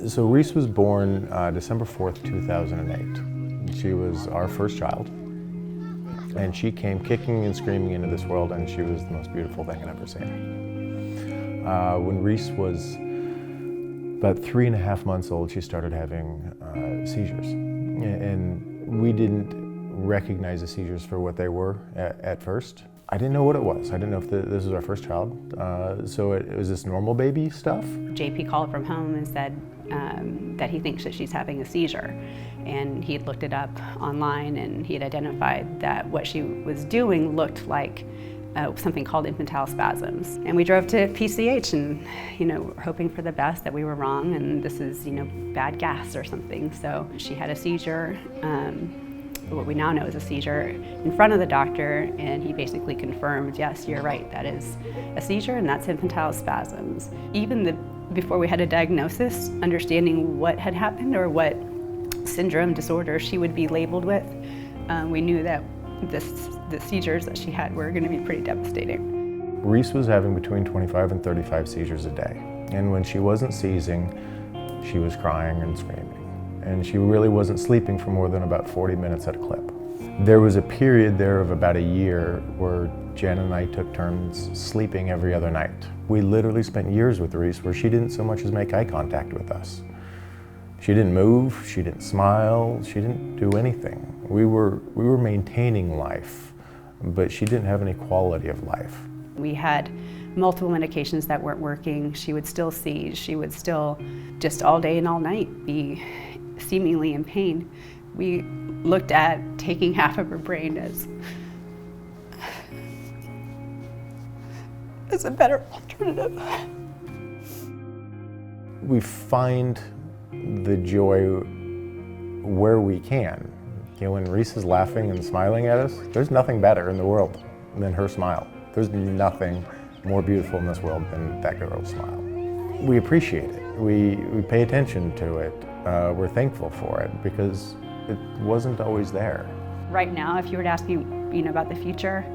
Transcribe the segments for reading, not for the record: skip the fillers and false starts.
So Reese was born December 4th, 2008. She was our first child, and she came kicking and screaming into this world, and she was the most beautiful thing I'd ever seen. When Reese was about 3.5 months old, she started having seizures, and we didn't recognize the seizures for what they were at first. I didn't know what it was. I didn't know if this was our first child. So it was this normal baby stuff. JP called from home and said that he thinks that she's having a seizure. And he had looked it up online, and he had identified that what she was doing looked like something called infantile spasms. And we drove to PCH and, hoping for the best, that we were wrong and this is, bad gas or something. So she had a seizure. What we now know is a seizure in front of the doctor, and he basically confirmed, yes, you're right, that is a seizure and that's infantile spasms. Even before we had a diagnosis, understanding what had happened or what syndrome disorder she would be labeled with, we knew that the seizures that she had were going to be pretty devastating. Reese was having between 25 and 35 seizures a day, and when she wasn't seizing, she was crying and screaming. And she really wasn't sleeping for more than about 40 minutes at a clip. There was a period there of about a year where Jen and I took turns sleeping every other night. We literally spent years with Reese where she didn't so much as make eye contact with us. She didn't move, she didn't smile, she didn't do anything. We were maintaining life, but she didn't have any quality of life. We had multiple medications that weren't working. She would still seize. She would still, just all day and all night, be seemingly in pain. We looked at taking half of her brain as a better alternative. We find the joy where we can. When Reese is laughing and smiling at us, there's nothing better in the world than her smile. There's nothing more beautiful in this world than that girl's smile. We appreciate it. We pay attention to it. We're thankful for it because it wasn't always there. Right now, if you were to ask me, about the future,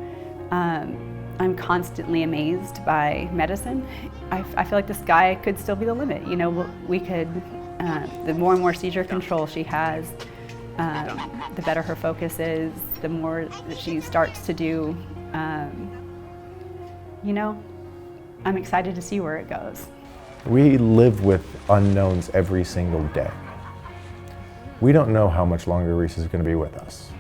I'm constantly amazed by medicine. I feel like the sky could still be the limit. We could, the more and more seizure control she has, the better her focus is, the more that she starts to do. I'm excited to see where it goes. We live with unknowns every single day. We don't know how much longer Reese is going to be with us.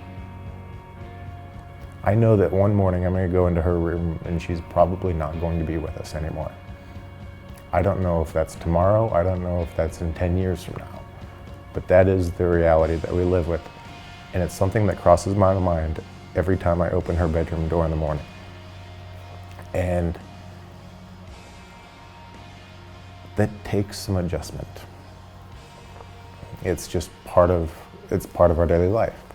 I know that one morning I'm going to go into her room and she's probably not going to be with us anymore. I don't know if that's tomorrow, I don't know if that's in 10 years from now, but that is the reality that we live with, and it's something that crosses my mind every time I open her bedroom door in the morning. And that takes some adjustment. It's just part of our daily life.